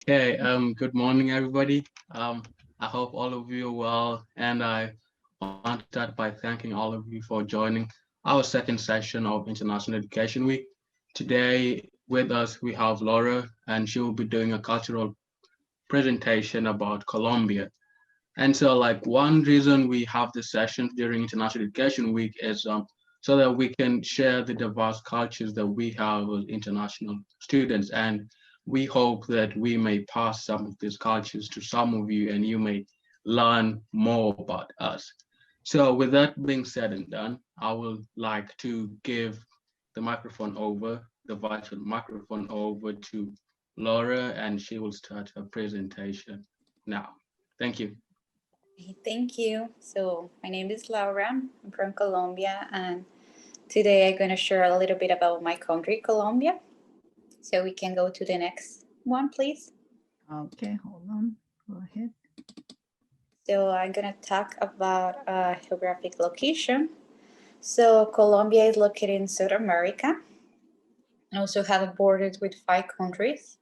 Okay, good morning, everybody. I hope all of you are well, and I want to start by thanking all of you for joining our second session of International Education Week. Today, with us, we have Laura, and she will be doing a cultural presentation about Colombia. And so, like, one reason we have this session during International Education Week is so that we can share the diverse cultures that we have as international students. And we hope that we may pass some of these cultures to some of you and you may learn more about us. So, with that being said and done, I would like to give the virtual microphone over to Laura, and she will start her presentation now. Thank you. Thank you. So my name is Laura. I'm from Colombia, and today I'm going to share a little bit about my country, Colombia. So we can go to the next one, please. Okay, hold on. Go ahead. So I'm going to talk about a geographic location. So Colombia is located in South America and also have borders with 5 countries.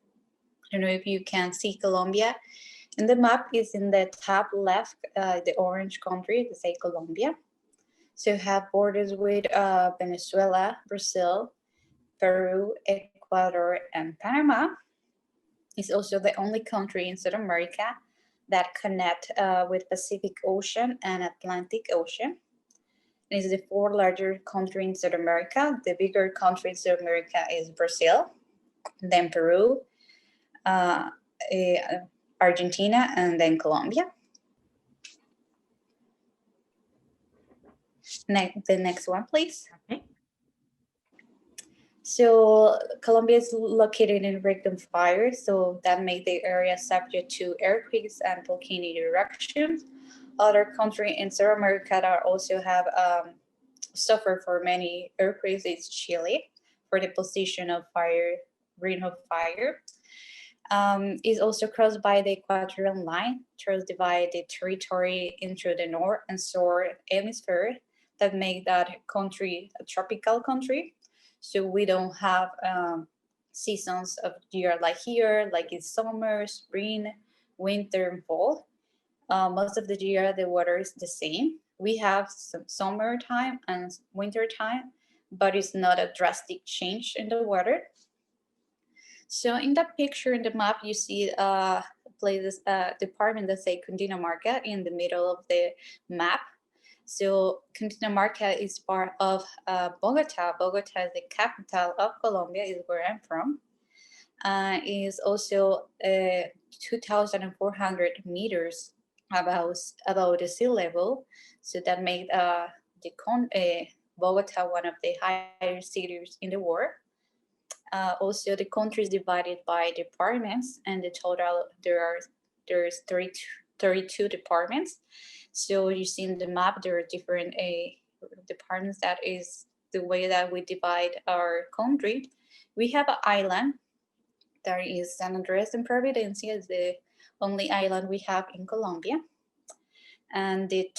I don't know if you can see Colombia. And the map is in the top left, the orange country, they say Colombia. So you have borders with Venezuela, Brazil, Peru, Ecuador, and Panama. It's also the only country in South America that connect with Pacific Ocean and Atlantic Ocean. It is the fourth largest country in South America. The bigger country in South America is Brazil, then Peru, uh, Argentina, and then Colombia. The next one, please. Okay. So Colombia is located in ring of fire, so that made the area subject to earthquakes and volcanic eruptions. Other countries in South America that also have suffered for many earthquakes is Chile, for the position of fire, ring of fire. Is also crossed by the equatorial line, which divide the territory into the north and south hemisphere that make that country a tropical country. So we don't have seasons of year like here, like it's summer, spring, winter, and fall. Most of the year the weather is the same. We have some summertime and winter time, but it's not a drastic change in the weather. So in that picture in the map, you see places, department that say Cundinamarca in the middle of the map. So Cundinamarca is part of Bogota. Bogota is the capital of Colombia, is where I'm from. Is also 2,400 meters about the sea level. So that made Bogota one of the higher cities in the world. Also, the country is divided by departments, and the total there's 32 departments. So you see in the map there are different departments. That is the way that we divide our country. We have an island. There is San Andres and Providencia is the only island we have in Colombia, and the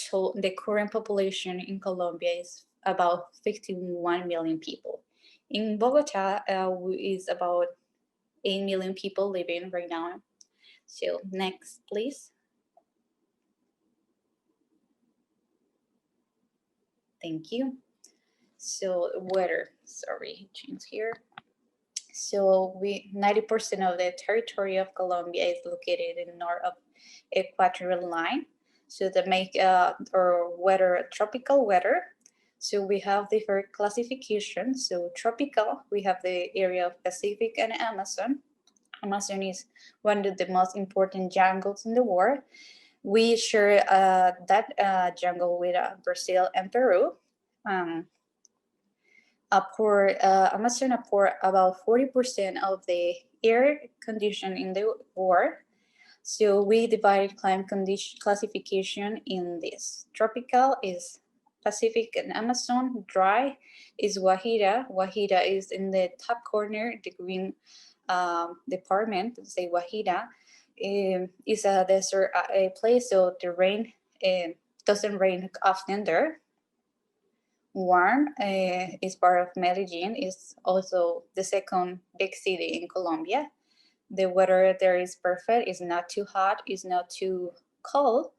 current population in Colombia is about 51 million people. In Bogota, is about 8 million people living right now. So next, please. Thank you. So weather, sorry, change here. So 90% of the territory of Colombia is located in north of equatorial line. So that make our weather tropical weather. So we have different classifications. So tropical, we have the area of Pacific and Amazon. Amazon is one of the most important jungles in the world. We share that jungle with Brazil and Peru. Amazon pour about 40% of the air condition in the world. So we divided climate condition classification in this. Tropical is Pacific and Amazon. Dry is Guajira. Guajira is in the top corner, the green department, say Guajira. Is a desert a place, so the rain doesn't rain often there. Warm is part of Medellin, is also the second big city in Colombia. The weather there is perfect. It's not too hot. It's not too cold.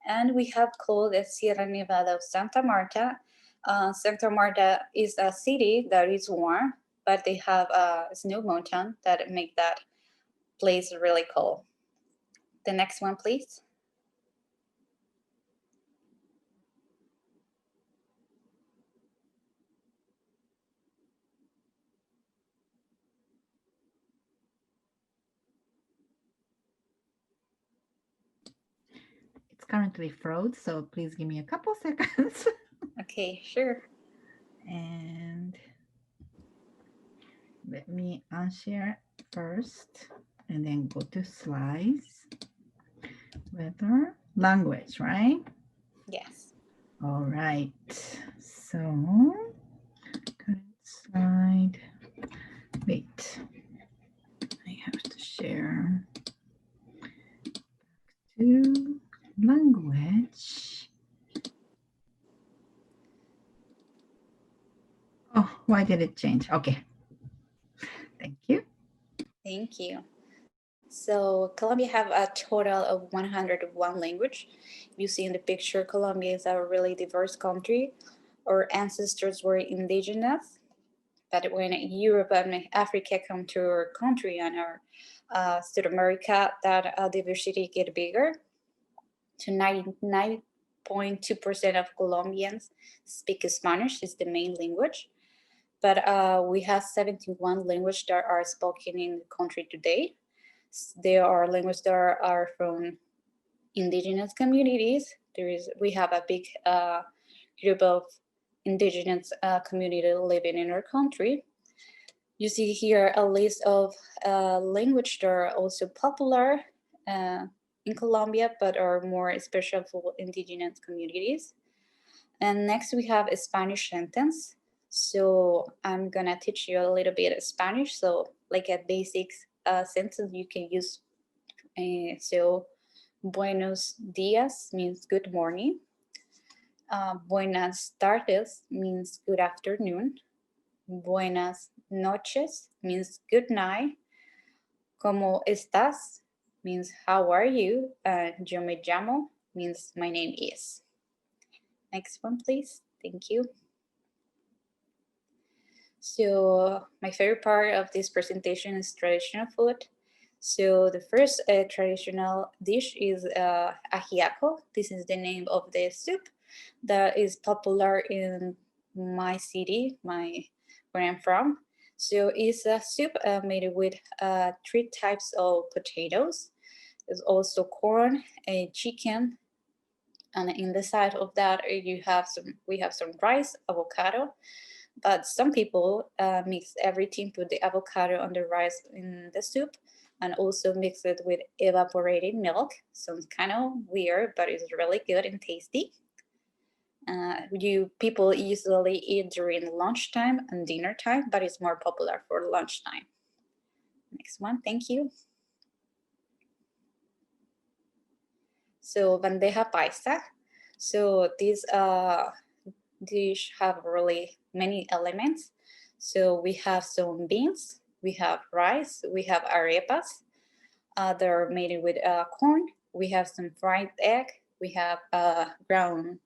And we have called the Sierra Nevada of Santa Marta. Santa Marta is a city that is warm, but they have a snow mountain that make that place really cold. The next one, please. It's currently froze, so please give me a couple seconds. Okay, sure. And let me unshare first and then go to slides. Weather, language, right? Yes. All right. So, current slide. Wait, I have to share to language. Oh, why did it change? Okay. Thank you. Thank you. So Colombia have a total of 101 language. You see in the picture, Colombia is a really diverse country. Our ancestors were indigenous, but when Europe and Africa come to our country and our South America, that diversity get bigger. To 99.2% of Colombians speak Spanish is the main language, but we have 71 languages that are spoken in the country today. There are languages that are from indigenous communities. We have a big group of indigenous community living in our country. You see here a list of languages that are also popular in Colombia, but are more special for indigenous communities. And next we have a Spanish sentence. So I'm gonna teach you a little bit of Spanish. So like a basic sentence you can use. So buenos días means good morning. Buenas tardes means good afternoon. Buenas noches means good night. ¿Cómo estás? Means how are you? Yo me llamo means my name is. Next one, please. Thank you. So my favorite part of this presentation is traditional food. So the first traditional dish is ajiaco. This is the name of the soup that is popular in my city, where I'm from. So it's a soup made with 3 types of potatoes. There's also corn, chicken, and in the side of that we have some rice, avocado. But some people mix everything, put the avocado on the rice in the soup, and also mix it with evaporated milk. Sounds kind of weird, but it's really good and tasty. People usually eat during lunchtime and dinner time, but it's more popular for lunchtime. Next one, thank you. So bandeja paisa. So this dish have really many elements. So we have some beans, we have rice, we have arepas. They're made with corn. We have some fried egg. We have ground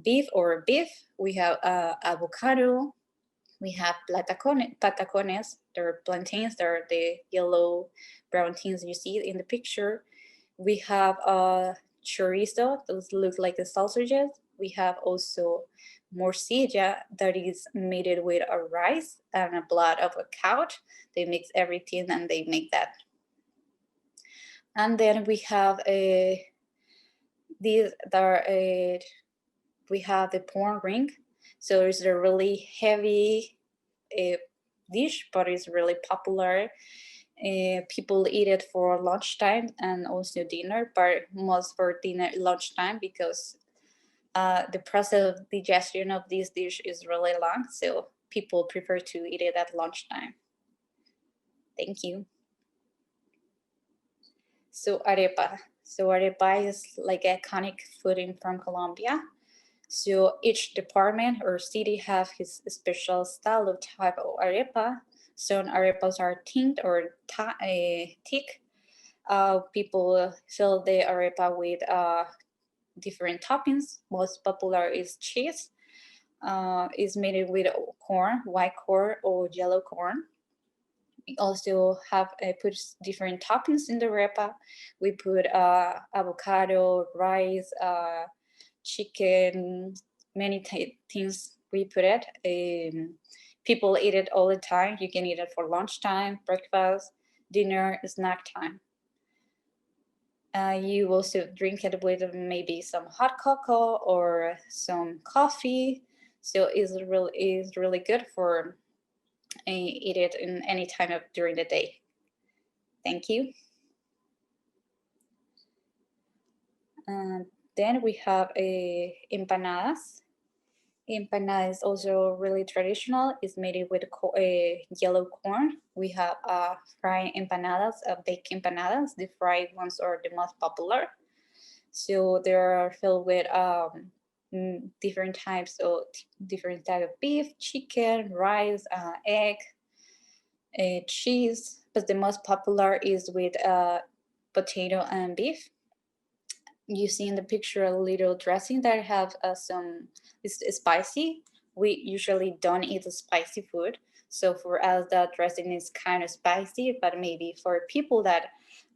beef or beef. We have avocado. We have patacones. They're plantains. They're the yellow brown things you see in the picture. We have chorizo. Those look like the sausages. We have also morcilla that is made with a rice and a blood of a cow. They mix everything and they make that. And then we have we have the pork ring. So it's a really heavy dish, but it's really popular. People eat it for lunchtime and also dinner, but most for dinner, lunchtime, because the process of digestion of this dish is really long. So people prefer to eat it at lunchtime. Thank you. So arepa. So arepa is like iconic food from Colombia. So each department or city have his special style of type of arepa. Some arepas are thinned or thick. People fill the arepa with different toppings. Most popular is cheese. Is made with corn, white corn or yellow corn. We also have put different toppings in the arepa. We put avocado, rice, chicken, many things we put it. People eat it all the time. You can eat it for lunchtime, breakfast, dinner, snack time. You also drink it with maybe some hot cocoa or some coffee. So it's really good for eat it in any time of during the day. Thank you. Then we have empanadas. Empanada is also really traditional. It's made with yellow corn. We have fried empanadas, baked empanadas. The fried ones are the most popular. So they are filled with different type of beef, chicken, rice, egg, cheese. But the most popular is with potato and beef. You see in the picture a little dressing that have some is spicy. We usually don't eat the spicy food, so for us that dressing is kind of spicy. But maybe for people that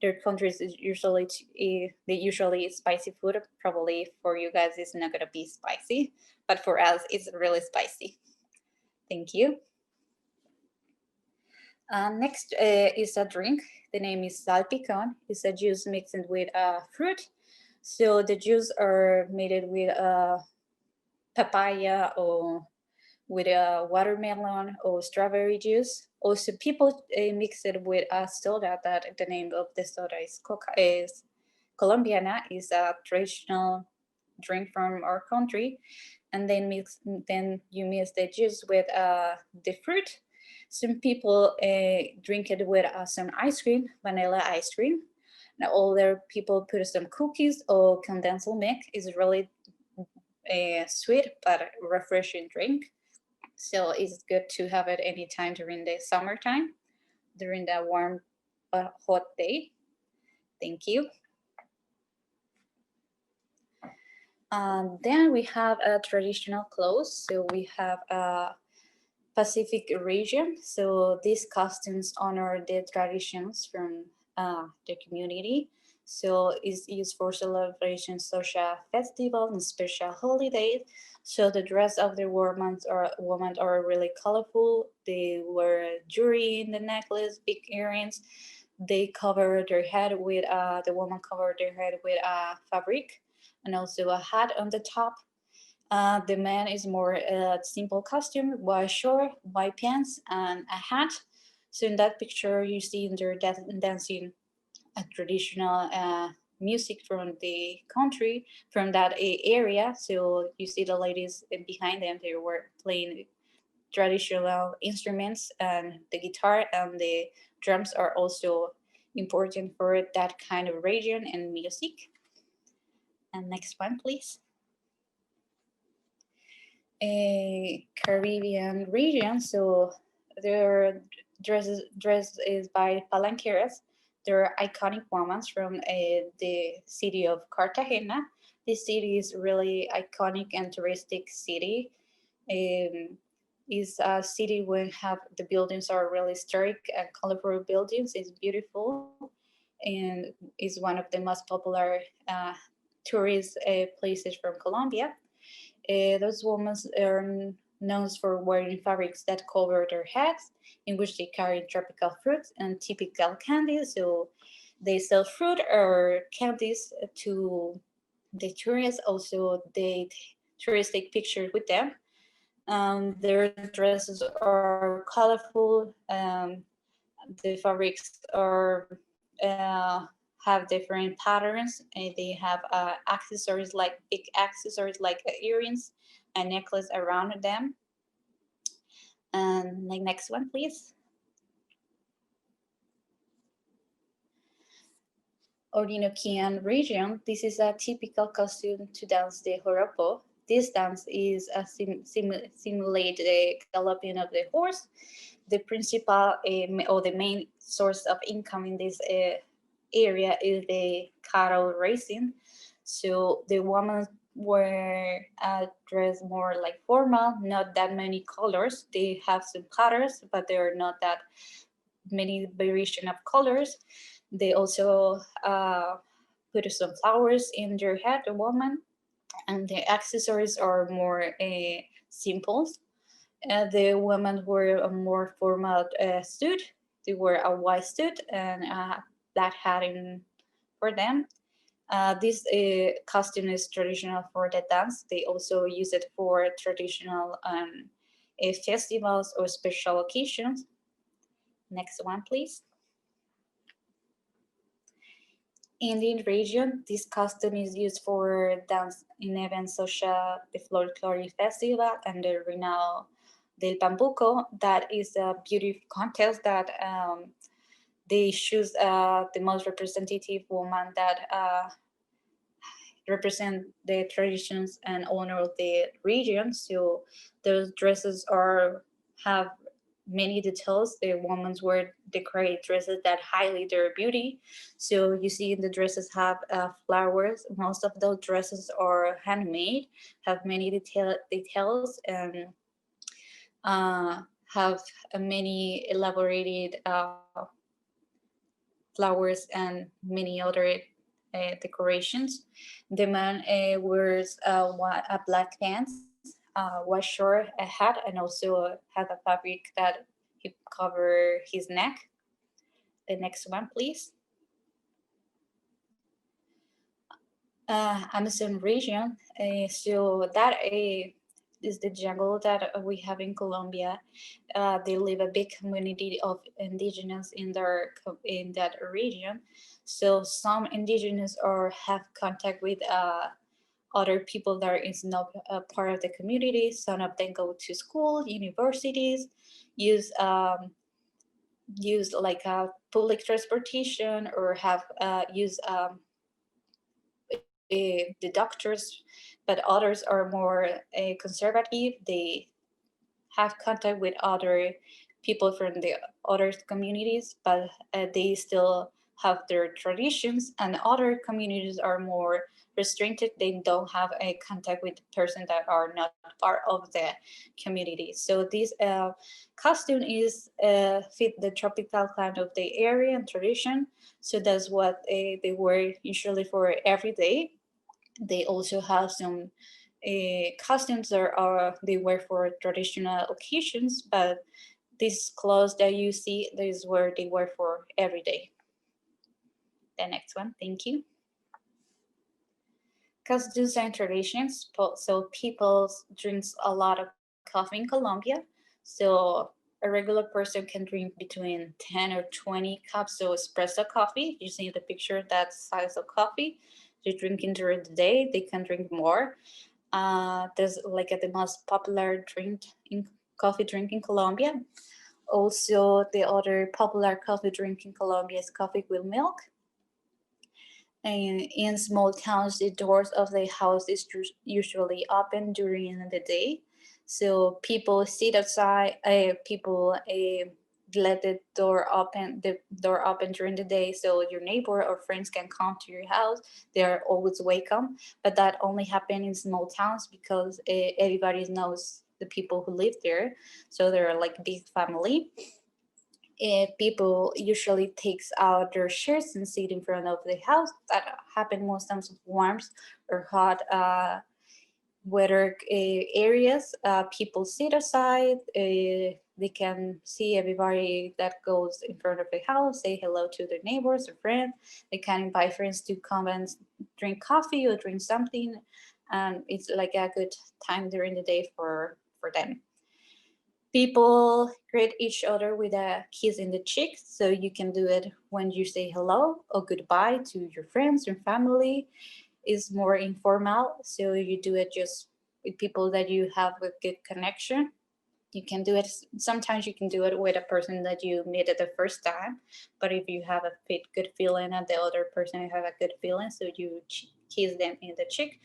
their countries is usually they usually eat spicy food, probably for you guys it's not gonna be spicy, but for us it's really spicy. Thank you. Next is a drink. The name is salpicon. It's a juice mixed with fruit. So the juice are made with papaya or with a watermelon or strawberry juice. Also, people mix it with a soda. That the name of the soda is Colombiana. Is a traditional drink from our country, and then you mix the juice with the fruit. Some people drink it with some ice cream, vanilla ice cream. Now older people put some cookies or condensed milk. Is really sweet but refreshing drink. So it's good to have it anytime during the summertime, during the warm but hot day. Thank you. Then we have a traditional clothes. So we have a Pacific region. So these costumes honor the traditions from the community. So it's used for celebrations such as festivals and special holidays. So the dress of the women are really colorful. They wear jewelry in the necklace, big earrings. They cover their head with the woman cover their head with fabric and also a hat on the top. The man is more simple costume, white short, white pants, and a hat. So in that picture, you see they're dancing a traditional music from the country, from that area. So you see the ladies behind them, they were playing traditional instruments, and the guitar and the drums are also important for that kind of region and music. And next one, please. A Caribbean region. So their dress is by palanqueras. They're iconic women from the city of Cartagena. This city is really iconic and touristic city. Is a city where have the buildings are really historic and colorful buildings. It's beautiful and is one of the most popular tourist places from Colombia. Those women are known for wearing fabrics that cover their heads, in which they carry tropical fruits and typical candies. So they sell fruit or candies to the tourists. Also, tourists take pictures with them. Their dresses are colorful. The fabrics are have different patterns, and they have accessories like big accessories like earrings and necklace around them. And like next one, please. Orinokian region. This is a typical costume to dance the joropo. This dance is a simulate the galloping of the horse. the principal or the main source of income in this area is the cattle raising. So the women were dressed more like formal, not that many colors. They have some patterns, but there are not that many variation of colors. They also put some flowers in their head, the woman, and the accessories are more simple. The women wore a more formal suit. They wore a white suit and a black hat for them. This costume is traditional for the dance. They also use it for traditional festivals or special occasions. Next one, please. In the region, this costume is used for dance in events such as the Folklore Festival and the Reinado del Bambuco. That is a beauty contest that they choose the most representative woman that represent the traditions and honor of the region. So those dresses have many details. The women wear decorated dresses that highlight their beauty. So you see the dresses have flowers. Most of those dresses are handmade, have many details, and have many elaborated flowers and many other decorations. The man wears a black pants, white short, a hat, and also has a fabric that he cover his neck. The next one, please. Amazon region. So that is the jungle that we have in Colombia. They live a big community of indigenous in that region. So some indigenous or have contact with other people that is not a part of the community. Some of them go to school, universities, use like public transportation or have use the doctors, but others are more conservative. They have contact with other people from the other communities, but they still have their traditions, and other communities are more restricted. They don't have a contact with person that are not part of the community. So this costume is fit the tropical climate of the area and tradition. So that's what they wear usually for every day. They also have some costumes that they wear for traditional occasions, but these clothes that you see, this is where they wear for every day. The next one, thank you. Costumes and traditions. So people drinks a lot of coffee in Colombia. So a regular person can drink between 10 or 20 cups of espresso coffee. You see the picture, that size of coffee. They drinking during the day. They can drink more. There's like the most popular coffee drink in Colombia. Also, the other popular coffee drink in Colombia is coffee with milk. And in small towns, the doors of the house is usually open during the day. So people sit outside, people let the door open during the day, so your neighbor or friends can come to your house. They are always welcome, but that only happens in small towns because everybody knows the people who live there, so they're like big family. People usually takes out their shirts and sit in front of the house. That happen most times of warm or hot weather areas. People sit outside. They can see everybody that goes in front of the house, say hello to their neighbors or friends. They can invite friends to come and drink coffee or drink something. And it's like a good time during the day for them. People greet each other with a kiss in the cheek. So you can do it when you say hello or goodbye to your friends or family. It's more informal. So you do it just with people that you have a good connection. You can do it. Sometimes you can do it with a person that you meet at the first time. But if you have a good feeling and the other person have a good feeling, so you kiss them in the cheek,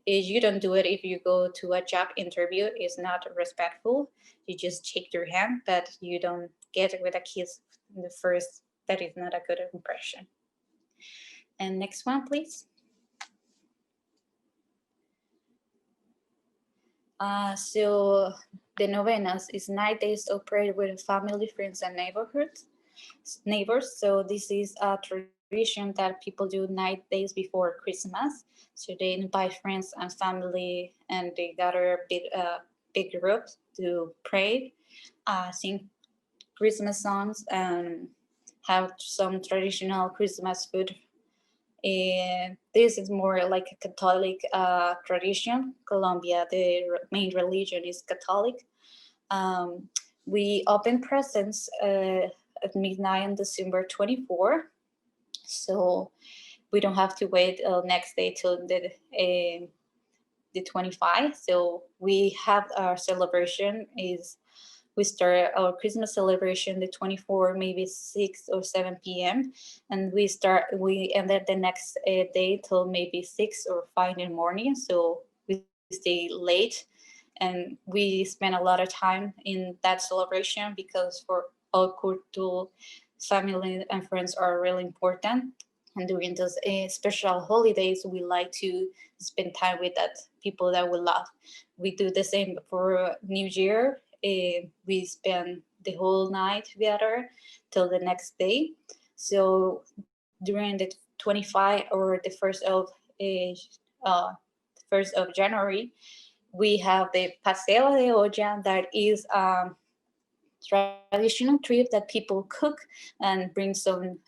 You don't do it if you go to a job interview. It's not respectful. You just shake your hand, but you don't get with a kiss in the first. That is not a good impression. And next one, please. So the novenas is 9 days operated with family, friends, and neighbors. So this is a tradition that people do 9 days before Christmas. So they invite friends and family, and they gather big groups to pray, sing Christmas songs, and have some traditional Christmas food. And this is more like a Catholic tradition. Colombia, the main religion is Catholic. Um, we open presents at midnight on December 24. So we don't have to wait next day till the 25. So we have our celebration is we start our Christmas celebration the 24, maybe 6 or 7 p.m. And we ended the next day till maybe 6 or 5 in the morning. So we stay late, and we spend a lot of time in that celebration because for all cultural family and friends are really important. And during those special holidays, we like to spend time with that people that we love. We do the same for New Year. We spend the whole night together till the next day. So during the 25 or the uh, 1st of January, we have the Paseo de Olla that is traditional trip that people cook and bring some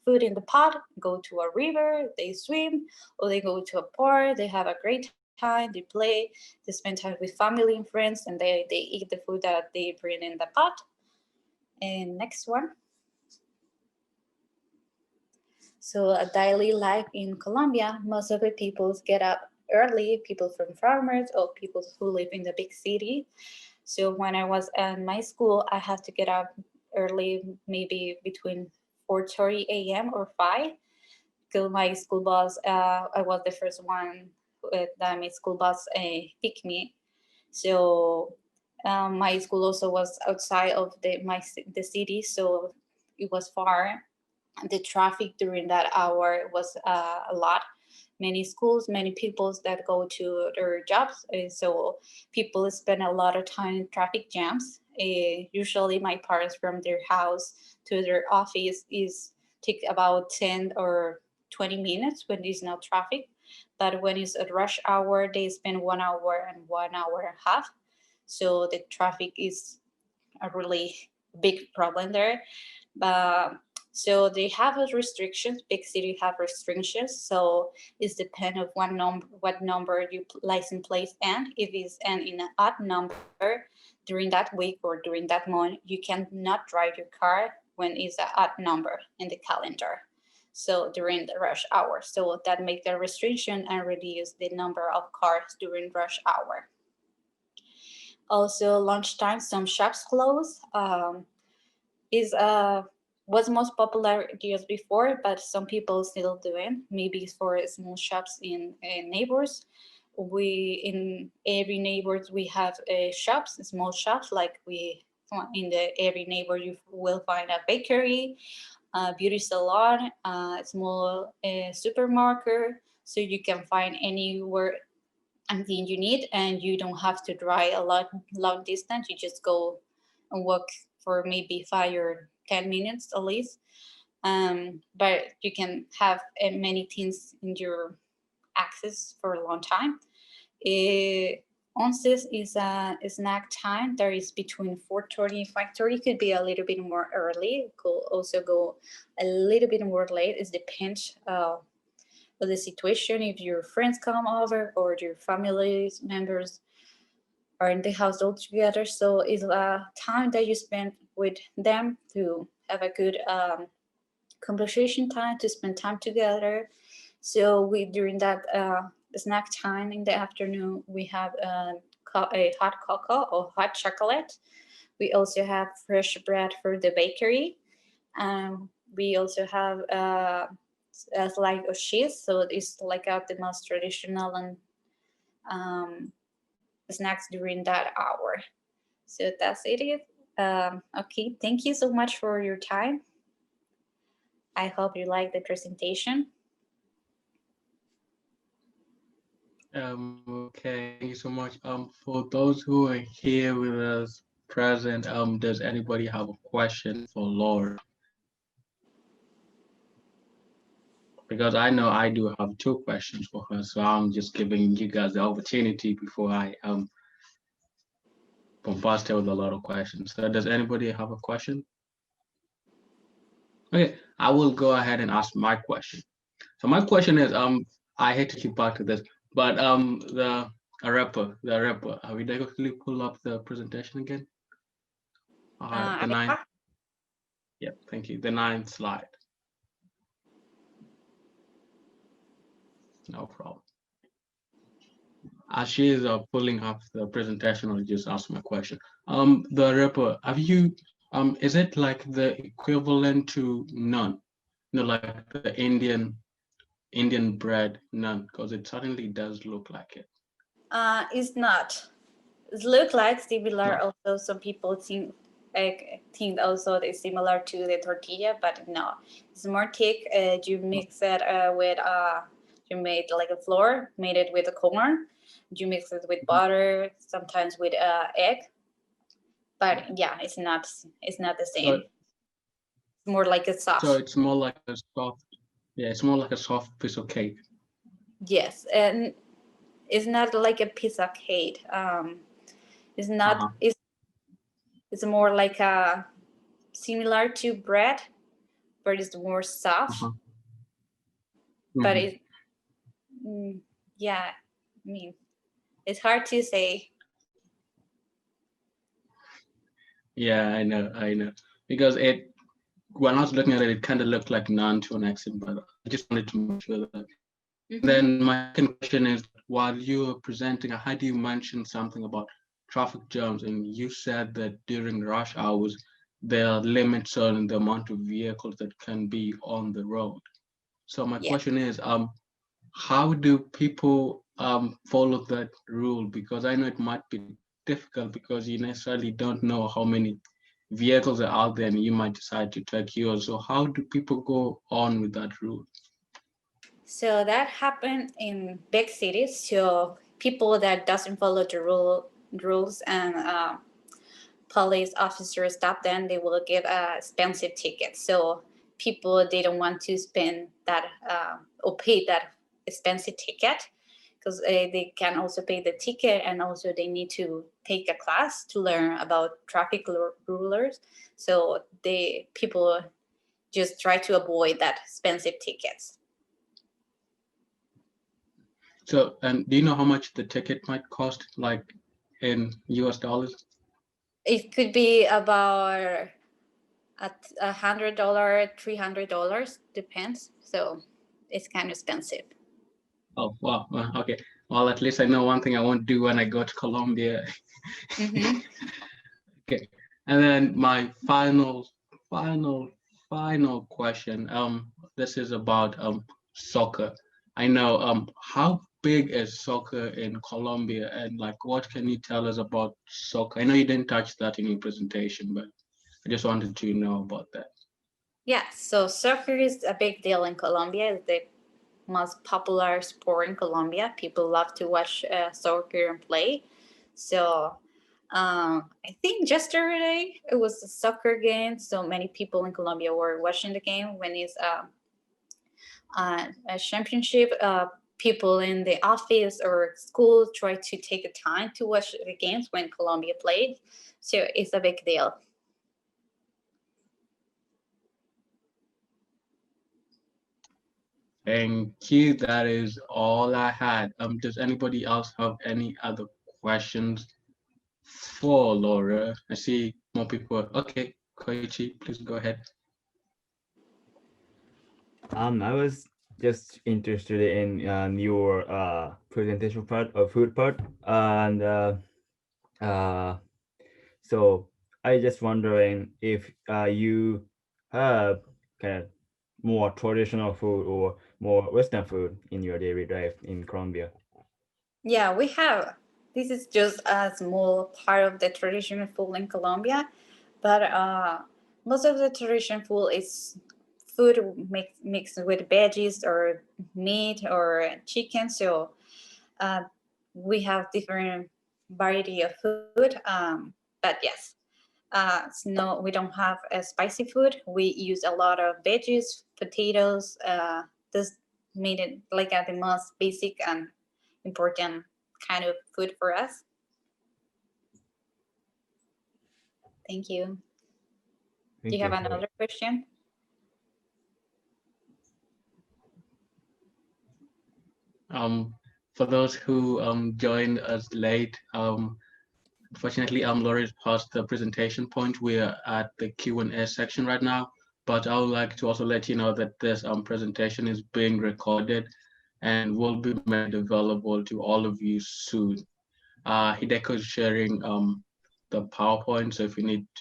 food in the pot, go to a river, they swim, or they go to a park, they have a great time, they play, they spend time with family and friends, and they eat the food that they bring in the pot. And next one. So a daily life in Colombia, most of the people get up early, people from farmers or people who live in the big city. So when I was at my school, I had to get up early, maybe between 4:30 a.m. or 5, because my school bus, I was the first one that my school bus picked me. So my school also was outside of the city, so it was far. The traffic during that hour was a lot. Many schools, many people that go to their jobs, so people spend a lot of time in traffic jams. Usually my parents from their house to their office is take about 10 or 20 minutes when there's no traffic, but when it's a rush hour they spend 1 hour and 1 hour and a half. So the traffic is a really big problem there. So they have restrictions. Big city have restrictions. So it's depend of what number you license plate and if it's in an odd number during that week or during that month, you cannot drive your car when it's an odd number in the calendar. So during the rush hour, so that make the restriction and reduce the number of cars during rush hour. Also, lunchtime, some shops close. Is was most popular years before, but some people still doing. Maybe for small shops in neighbors. We in every neighbors we have shops, small shops. Like we in the every neighbor you will find a bakery, a beauty salon, a small supermarket. So you can find anywhere anything you need, and you don't have to drive a long distance. You just go and walk for maybe 5 or 10 minutes at least. But you can have many things in your access for a long time. Onces is a snack time. There is between 4:30 and 5:30. Could be a little bit more early. Could also go a little bit more late. It depends of the situation. If your friends come over or your family members are in the house all together, so it's a time that you spend with them to have a good conversation time, to spend time together. So we during that snack time in the afternoon, we have a hot cocoa or hot chocolate. We also have fresh bread for the bakery. We also have a slice of cheese. So it's like the most traditional and snacks during that hour. So that's it. Okay, thank you so much for your time. I hope you like the presentation. Okay, thank you so much. For those who are here with us present, does anybody have a question for Laura? Because I know I do have two questions for her, so I'm just giving you guys the opportunity before I bombast her with a lot of questions. So does anybody have a question? Okay, I will go ahead and ask my question. So my question is, I hate to keep back to this, but the rapper, are we quickly pull up the presentation again? All right, the ninth. Yeah, thank you. The ninth slide. No problem. As she is pulling up the presentation, I'll just ask my question. The rapper, have you is it like the equivalent to naan? You know, like the Indian bread naan, because it certainly does look like it. It's not. It look like similar. No. Also, some people think also it's similar to the tortilla, but no, it's more thick. You mix it with you made like a flour, made it with a corn. You mix it with butter, sometimes with egg. But yeah, it's not the same. So, It's more like a so soft. it's more like a soft, yeah, it's more like a soft piece of cake. Yes, and it's not like a piece of cake. It's not. Uh-huh. It's more like a similar to bread, but it's more soft. Uh-huh. But Mhm. it, mm, yeah, I mean, it's hard to say. Yeah, I know. Because it when I was looking at it, it kind of looked like naan to an extent, but I just wanted to make sure that. Mhm. Then my second question is, while you were presenting, I had you mention something about traffic jams, and you said that during rush hours, there are limits on the amount of vehicles that can be on the road. So my Yeah. question is, how do people follow that rule? Because I know it might be difficult because you necessarily don't know how many vehicles are out there, and you might decide to take yours. So how do people go on with that rule? So that happened in big cities. So people that doesn't follow the rules and police officers stop them, they will give a expensive ticket. So people they don't want to spend that or pay that expensive ticket because they can also pay the ticket and also they need to take a class to learn about traffic rulers. So they people just try to avoid that expensive tickets. So, and do you know how much the ticket might cost, like in US dollars? It could be about at $100, $300, depends. So it's kind of expensive. Oh, wow. Okay. Well, at least I know one thing I won't do when I go to Colombia. Mm-hmm. Okay. And then my final, final question. This is about soccer. I know how big is soccer in Colombia, and like what can you tell us about soccer? I know you didn't touch that in your presentation, but I just wanted to know about that. Yeah, so soccer is a big deal in Colombia. It's the most popular sport in Colombia. People love to watch soccer and play. So I think yesterday it was a soccer game. So many people in Colombia were watching the game when it's a championship. People in the office or school try to take the time to watch the games when Colombia played. So it's a big deal. Thank you. That is all I had. Does anybody else have any other questions for Laura? I see more people. Okay, Koichi, please go ahead. I was just interested in your presentation part or food part, and uh, so I just wondering if you have kind of more traditional food or more Western food in your daily life in Colombia. Yeah, we have. This is just a small part of the traditional food in Colombia, but most of the traditional food is food mixed with veggies or meat or chicken. So uh, we have different variety of food. But yes, no, we don't have a spicy food. We use a lot of veggies, potatoes. This made it like the most basic and important kind of food for us. Thank you. Do Thank you have you for another question? For those who joined us late, unfortunately, Laura's past the presentation point. We're at the Q&A section right now, but I would like to also let you know that this presentation is being recorded and will be made available to all of you soon. Hideko is sharing the PowerPoint, so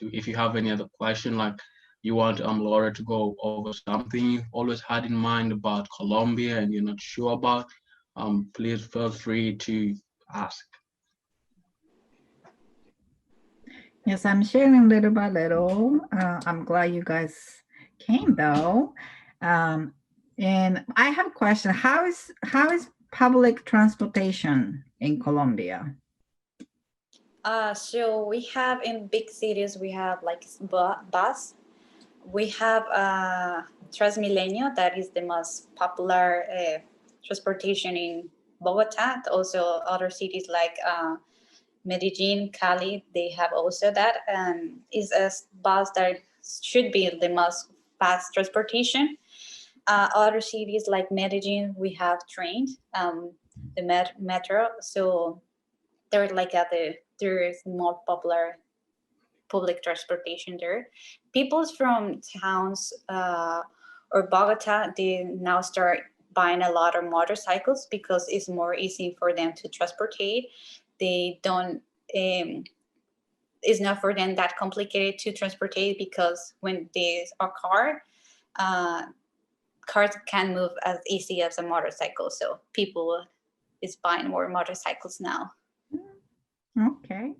if you have any other question, like you want Laura to go over something you always had in mind about Colombia and you're not sure about, please feel free to ask. Yes, I'm sharing little by little. I'm glad you guys came though. And I have a question. How is public transportation in Colombia? So we have in big cities, we have like bus. We have Transmilenio, that is the most popular transportation in Bogota. Also, other cities like Medellin, Cali, they have also that, and is a bus that should be the most fast transportation. Other cities like Medellin, we have train, the metro. So they're like there is more popular public transportation there. People from towns or Bogota, they now start buying a lot of motorcycles because it's more easy for them to transportate. They don't. It's not for them that complicated to transportate because when there's a car, uh, cars can move as easy as a motorcycle. So people is buying more motorcycles now. Okay.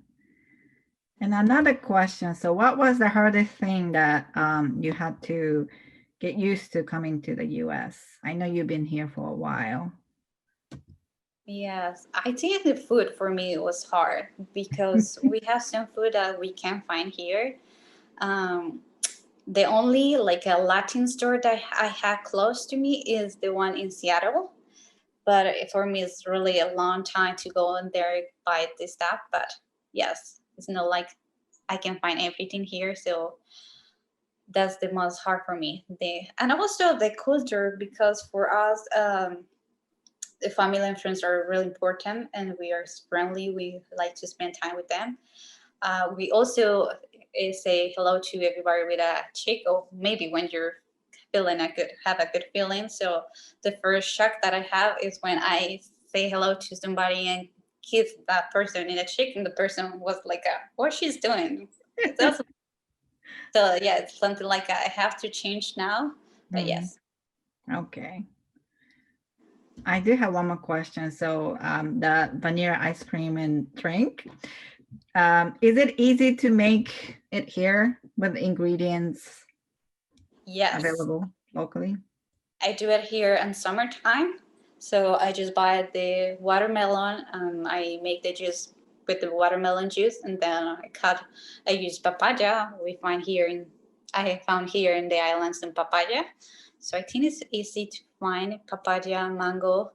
And another question. So what was the hardest thing that you had to get used to coming to the US? I know you've been here for a while. Yes, I think the food for me was hard because we have some food that we can't find here. Um, the only like a Latin store that I have close to me is the one in Seattle. But for me, it's really a long time to go in there buy this stuff. But yes, it's not like I can find everything here. So that's the most hard for me. And also the culture, because for us, the family and friends are really important, and we are friendly. We like to spend time with them. We also say hello to everybody with a cheek, or maybe when you're feeling have a good feeling. So the first shock that I have is when I say hello to somebody and kiss that person in a cheek, and the person was like, "What she's doing?" That's, so yeah, it's something like I have to change now. But yes. Okay. I do have one more question. So the vanilla ice cream and drink, is it easy to make it here with ingredients Yes. available locally? I do it here in summertime. So I just buy the watermelon and I make the juice with the watermelon juice, and then I use papaya. I found here in the islands in papaya. So I think it's easy to find papaya, mango,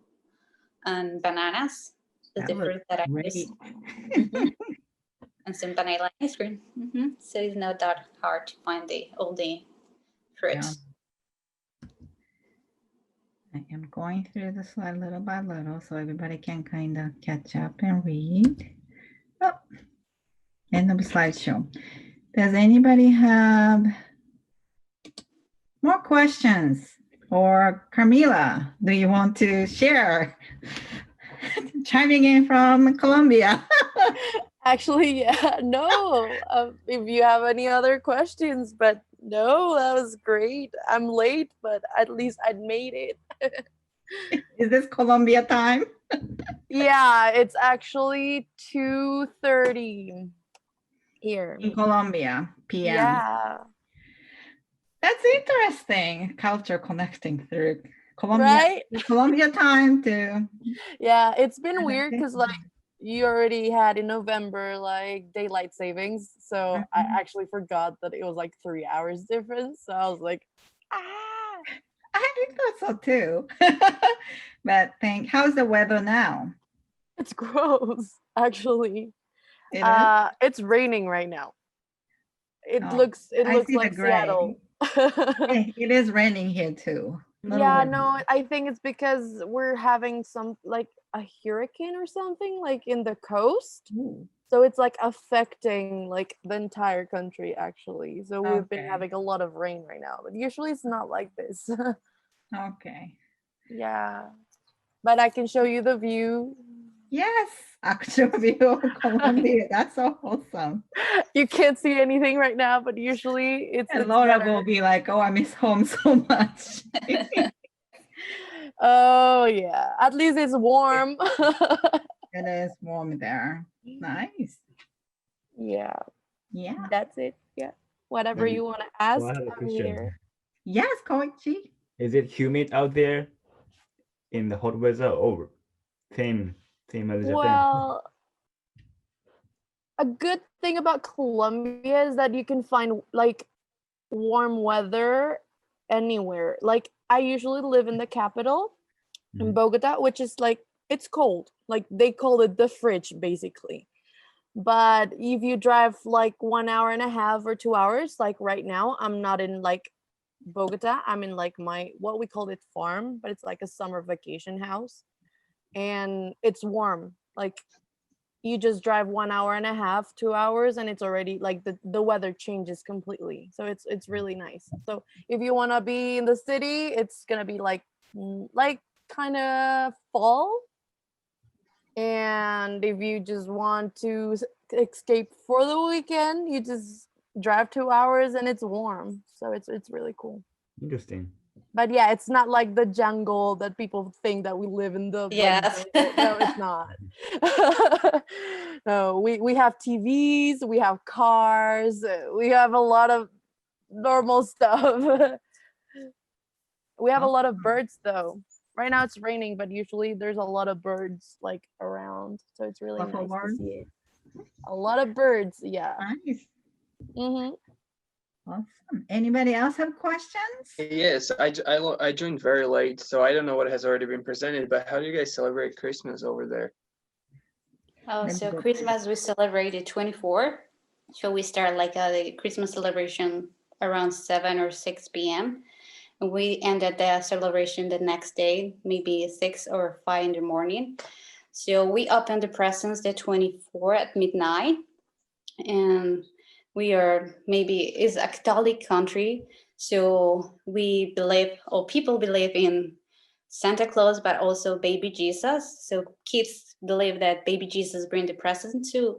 and bananas. Is That the looks fruit that I great. use. And some vanilla ice cream. So it's not that hard to find all the Yeah. fruits. I am going through the slide little by little so everybody can kind of catch up and read. Oh, end of the slideshow. Does anybody have more questions? Or Carmela, do you want to share? Chiming in from Colombia. Actually, yeah, no. If you have any other questions, but no, that was great. I'm late, but at least I made it. Is this Colombia time? Yeah, it's actually 2:30 here. In Colombia, PM. Yeah. That's interesting. Culture connecting through Colombia, Right? Colombia time to. Yeah, it's been weird Adaptation. because like you already had in November like daylight savings. So I Mhm. actually forgot that it was like 3 hours difference. So I was like, ah, I thought so too. But how's the weather now? it's gross, actually. It is. It's raining right now. It Oh, looks I see the like gray. Seattle. Hey, it is raining here too. Little Yeah, windy. no, I think it's because we're having some like a hurricane or something like in the coast. Ooh, So it's like affecting like the entire country actually. So we've been okay. having a lot of rain right now, but usually it's not like this. Okay. Yeah. But I can show you the view. Yes, actual view of Colombia. That's so awesome. You can't see anything right now, but usually it's And Laura better. will be like, "Oh, I miss home so much." Oh yeah. At least it's warm. It is warm there. Nice. Yeah. Yeah. That's it. Yeah. Whatever Mm. you want to ask, So I have a I'm question. here. Yes, Koichi. Is it humid out there in the hot weather or same as Japan? Well, a good thing about Colombia is that you can find like warm weather anywhere. Like I usually live in the capital in Mhm. Bogota, which is like it's cold. Like they call it the fridge basically. But if you drive like 1 hour and a half or 2 hours, like right now, I'm not in like Bogota. I'm in like my what we call it farm, but it's like a summer vacation house. And it's warm. Like you just drive 1 hour and a half, 2 hours, and it's already like the weather changes completely. So it's really nice. So if you want to be in the city, it's gonna be like kind of fall. And if you just want to escape for the weekend, you just drive 2 hours and it's warm. So it's really cool. Interesting. But yeah, it's not like the jungle that people think that we live in the like Yes. jungle. No, it's not. No, we have TVs, we have cars, we have a lot of normal stuff. We have a lot of Awesome. birds though. Right now it's raining, but usually there's a lot of birds like around, so it's really Buffalo nice to birds. see it. A lot of birds, yeah. Nice. Hmm. Awesome. Anybody else have questions? Yes, I joined very late, so I don't know what has already been presented, but how do you guys celebrate Christmas over there? Oh, Let me so go. Christmas we celebrate the 24th. So we start like the Christmas celebration around 7 or 6 p.m. And we ended the celebration the next day, maybe 6 or 5 in the morning. So we open the presents the 24th at midnight. And we are maybe is a Catholic country. So we believe, or people believe in Santa Claus, but also baby Jesus. So kids believe that baby Jesus bring the present to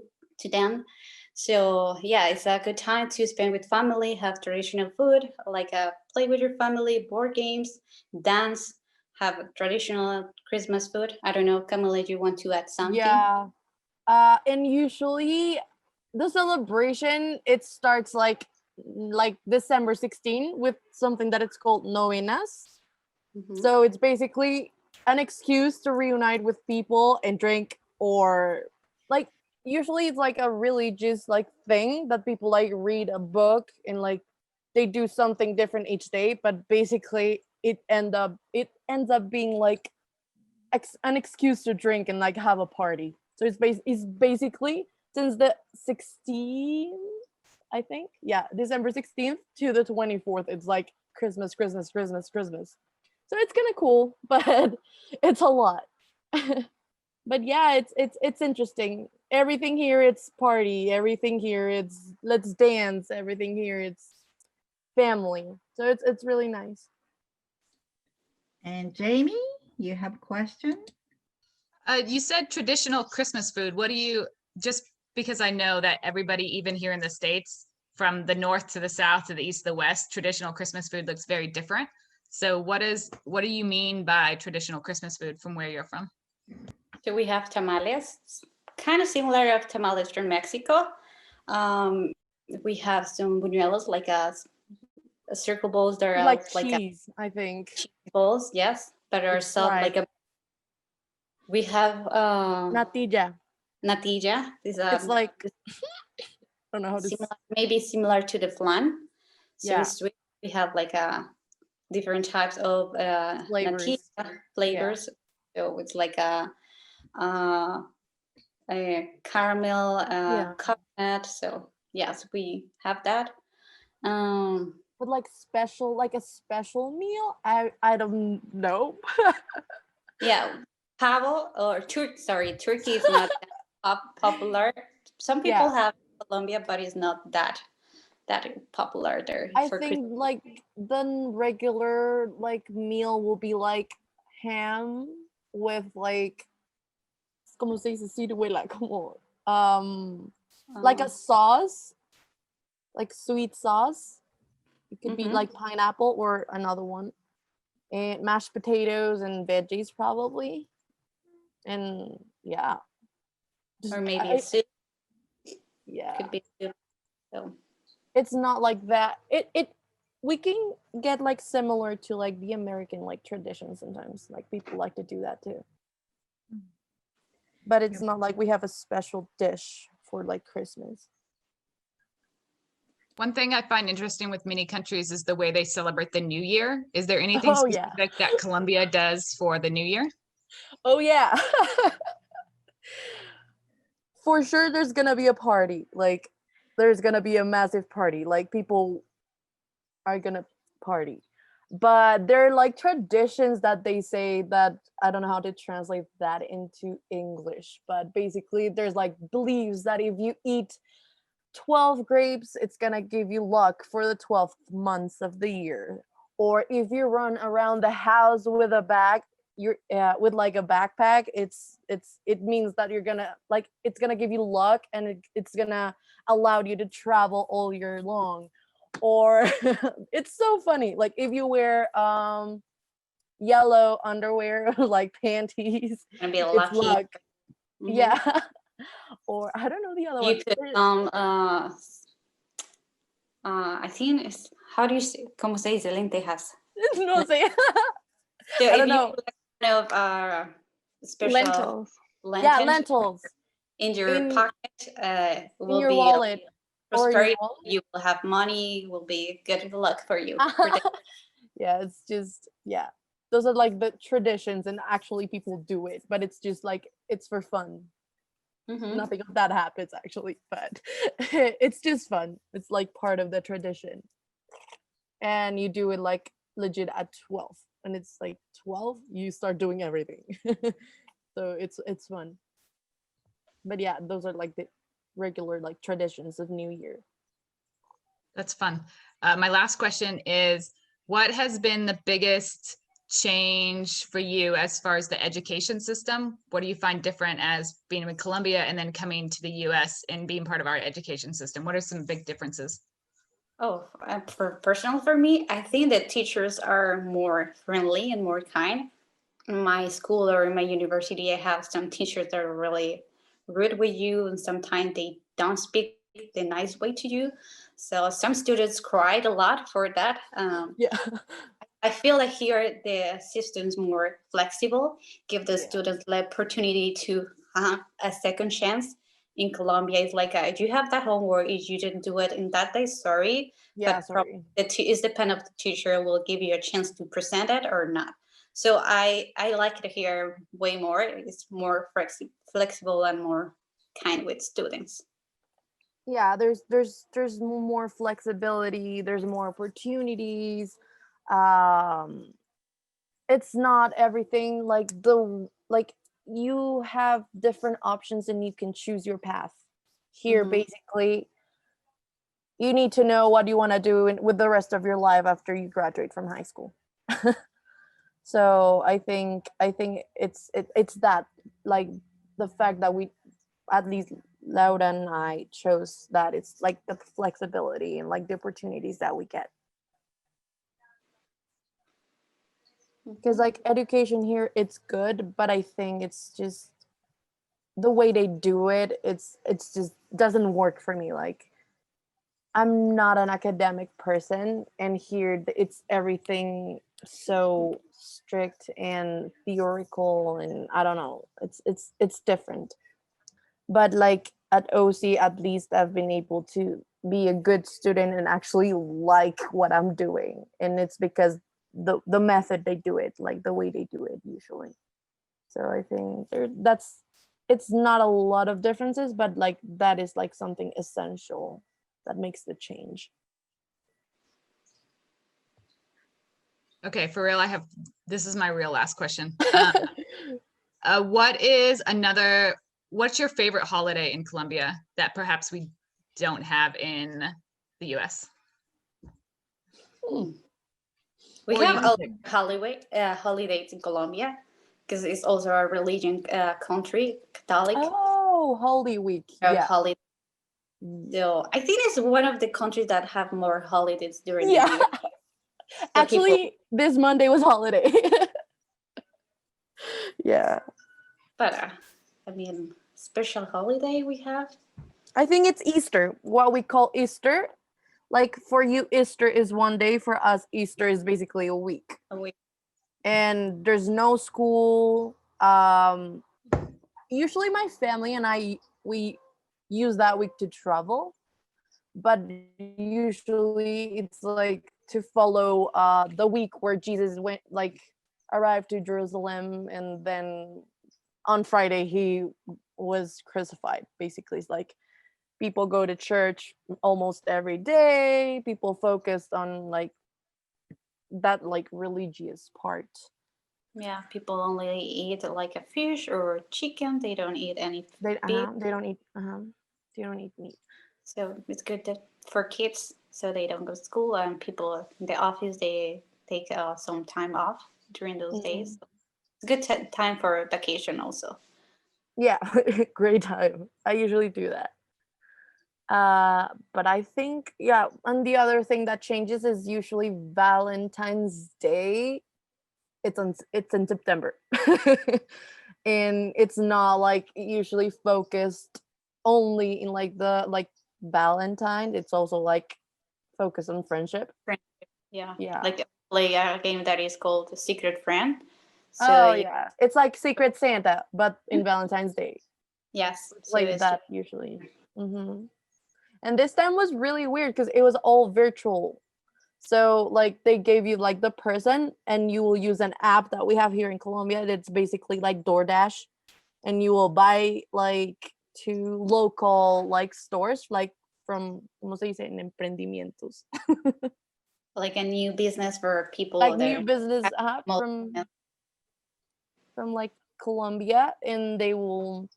them. So yeah, it's a good time to spend with family, have traditional food, like play with your family, board games, dance, have traditional Christmas food. I don't know, Camila, do you want to add something? Yeah. And usually the celebration it starts like December 16 with something that it's called novenas. Mhm. So it's basically an excuse to reunite with people and drink, or like usually it's like a religious like thing that people like read a book and like they do something different each day, but basically it ends up being like an excuse to drink and like have a party. So it's basically since the 16th, I think. Yeah, December 16th to the 24th. It's like Christmas, Christmas, Christmas, Christmas. So it's kind of cool, but it's a lot. But yeah, it's interesting. Everything here it's party. Everything here it's let's dance. Everything here it's family. So it's really nice. And Jamie, you have a question? You said traditional Christmas food. What do you, just because I know that everybody, even here in the States, from the north to the south to the east to the west, traditional Christmas food looks very different. So what do you mean by traditional Christmas food from where you're from? So we have tamales, kind of similar of tamales from Mexico. We have some buñuelos, like a circle balls that are Like like a cheese, I think. cheese balls, yes, but are It's soft like fried. a. We have Natilla. natilla. This It's like I don't know how to. similar, maybe similar to the flan. So Yeah. it's sweet. We have like different types of Flavors. natilla flavors. So it's like uh, a caramel, Yeah. coconut. So yes, we have that. Um, But like a special meal, I don't know. yeah, pavo or sorry, turkey is not that popular. Some people Yeah. have Colombia, but it's not that popular there I for Christmas. think like the regular like meal will be like ham with like como se dice ciruela como like a sauce, like sweet sauce. It could be Mhm. like pineapple or another one. And mashed potatoes and veggies probably. And yeah. Just, Or maybe a soup yeah. could be soup. So It's not like that. It we can get like similar to like the American like tradition sometimes. Like people like to do that too. But it's not like we have a special dish for like Christmas. One thing I find interesting with many countries is the way they celebrate the New Year. Is there anything Oh, yeah. specific that Colombia does for the New Year? Oh yeah. For sure there's gonna be a party. Like there's gonna be a massive party. Like people are gonna party. But there are like traditions that they say that I don't know how to translate that into English, but basically there's like beliefs that if you eat 12 grapes, it's gonna give you luck for the 12th months of the year. Or if you run around the house with a bag, you're with like a backpack, it means that you're gonna like it's gonna give you luck and it's gonna allow you to travel all year long. Or it's so funny. Like if you wear yellow underwear like panties, gonna be it's lucky. luck. Mhm. Yeah. Or I don't know the other You one. could I think it's how do you say como se dice lentejas. No sé. So I if don't you know. put kind of special Lentils. Yeah, lentils in your in pocket, in will your be wallet or in your prosperity. wallet. You will have money. Will be good luck for you. For the, Yeah, it's just yeah. Those are like the traditions, and actually people do it, but it's just like it's for fun. Mhm. Nothing of that happens actually, but it's just fun. It's like part of the tradition, and you do it like legit at 12, and it's like 12 you start doing everything. So it's fun. But yeah, those are like the regular like traditions of New Year. That's fun. My last question is, what has been the biggest change for you as far as the education system? What do you find different as being in Colombia and then coming to the US and being part of our education system? What are some big differences? Oh, for me, I think that teachers are more friendly and more kind. In my school or in my university, I have some teachers that are really rude with you, and sometimes they don't speak the nice way to you. So some students cried a lot for that. Yeah. I feel like here the system's more flexible, give the Yeah. students the opportunity to a second chance. In Colombia, it's like if you have that homework, if you didn't do it in that day, sorry. Yeah, But sorry. it's depend of the teacher will give you a chance to present it or not. So I like it here way more. It's more flexible and more kind with students. Yeah, there's more flexibility, there's more opportunities. um it's not everything like the like you have different options and you can choose your path here. Mhm. Basically you need to know what you want to do with the rest of your life after you graduate from high school. So I think it's that, like the fact that we, at least Laura and I chose that. It's like the flexibility and like the opportunities that we get. Because like education here, it's good, but I think it's just the way they do it, it's just doesn't work for me. Like, I'm not an academic person, and here it's everything so strict and theoretical, and I don't know. It's different. But like at OC, at least I've been able to be a good student and actually like what I'm doing, and it's because the method they do it, like the way they do it usually. So I think it's not a lot of differences, but like that is like something essential that makes the change. Okay, for real, this is my real last question. What's your favorite holiday in Colombia that perhaps we don't have in the US? We Or you have can a pick. holidays in Colombia because it's also a religion country, Catholic. Oh, Holy Week. Yeah. Holiday. So I think it's one of the countries that have more holidays during Yeah. the year. So Actually, this Monday was holiday. Yeah. But I mean, special holiday we have. I think it's Easter, what we call Easter. Like for you, Easter is one day. For us, Easter is basically a week. And there's no school. Usually my family and I, we use that week to travel, but usually it's like to follow the week where Jesus went, like arrived to Jerusalem, and then on Friday he was crucified. Basically, it's like people go to church almost every day. People focused on like that, like religious part. Yeah, people only eat like a fish or chicken. They don't eat any They beef. they don't eat meat. So it's good for kids, so they don't go to school, and people in the office they take some time off during those days. So it's a good time for vacation also. Yeah, great time. I usually do that. But I think, yeah, and the other thing that changes is usually Valentine's Day. It's in September. And it's not like usually focused only in like the like Valentine. It's also like focused on friendship. Yeah, Yeah. like play a game that is called Secret Friend. So Oh yeah, it's like Secret Santa, but in Valentine's Day. yes, so Like it's that usually. And this time was really weird because it was all virtual. So like they gave you like the person, and you will use an app that we have here in Colombia. That's basically like DoorDash, and you will buy like to local like stores, like from, ¿cómo se dice? En emprendimientos. like a new business for people Like that new business have from like Colombia, and they will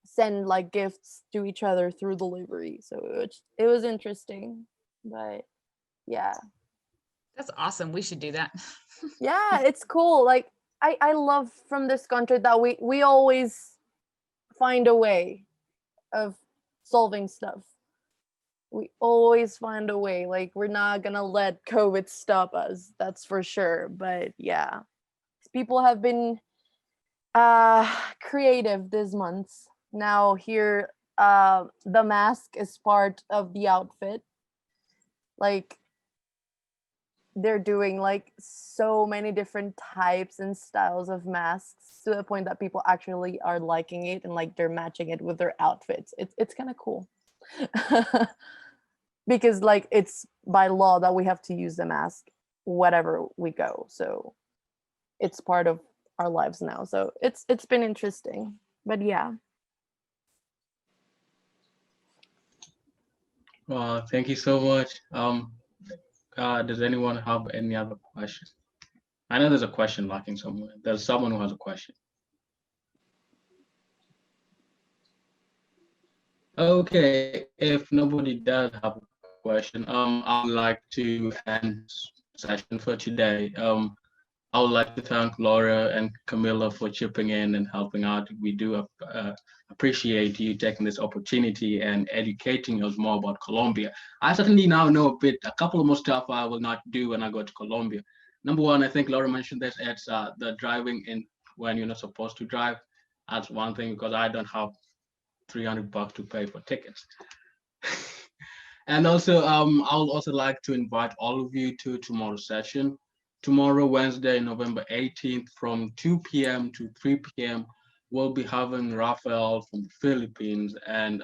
send like gifts to each other through delivery. So it was interesting, but yeah. That's awesome. We should do that. Yeah, it's cool. Like I love from this country that we always find a way of solving stuff. We always find a way. Like we're not gonna let COVID stop us, that's for sure. But yeah, people have been creative this month. Now here, the mask is part of the outfit. Like they're doing like so many different types and styles of masks to the point that people actually are liking it, and like they're matching it with their outfits. It's kind of cool. Because like it's by law that we have to use the mask wherever we go. So it's part of our lives now. So it's been interesting. But yeah. Well, thank you so much. Does anyone have any other question? I know there's a question lacking somewhere. There's someone who has a question. Okay, if nobody does have a question, I would like to end session for today. I would like to thank Laura and Camilla for chipping in and helping out. We do appreciate you taking this opportunity and educating us more about Colombia. I certainly now know a couple of more stuff I will not do when I go to Colombia. Number one, I think Laura mentioned this, it's the driving in when you're not supposed to drive. That's one thing because I don't have $300 to pay for tickets. And also, I would also like to invite all of you to tomorrow's session. Tomorrow, Wednesday, November 18th, from 2 p.m. to 3 p.m., we'll be having Rafael from the Philippines. And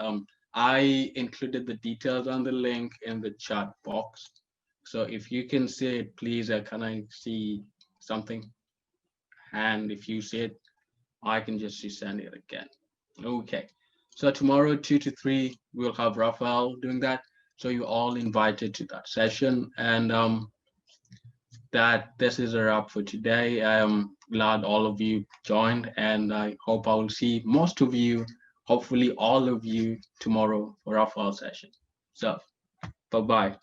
I included the details on the link in the chat box. So if you can see it, please, can I see something? And if you see it, I can just send it again. Okay. So tomorrow, 2 to 3, we'll have Rafael doing that. So you're all invited to that session. And that this is a wrap for today. I'm glad all of you joined, and I hope I will see most of you, hopefully all of you, tomorrow for our fall session. So, bye-bye.